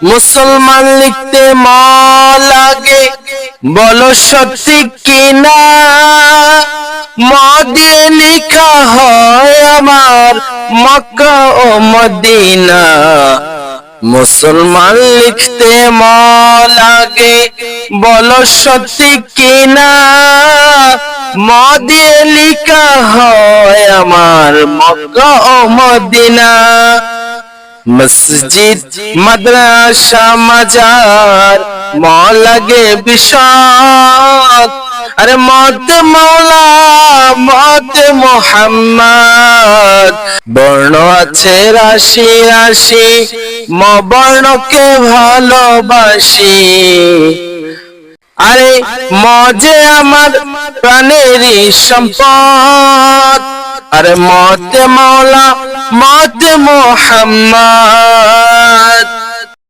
মুসলমান লিখতে ম লাগে, বলো সত্যি কিনা? ম দিয়ে লেখা হয় আমার মক্কা ও মদিনা। মুসলমান লিখতে ম লাগে, বলো সত্যি কিনা? ম দিয়ে লেখা হয় আমার মক্কা ও মদিনা। মসজিদ মাদ্রাসা মাজার ম লাগে বিশাল, আরে মত মৌলা মত মোহাম্মদ। বর্ণ আছে রাশি রাশি, ম বর্ণকে ভালোবাসি। আরে ম যে আমার প্রাণেরই সম্পদ, আরে মত মৌলা মত মোহাম্মদ।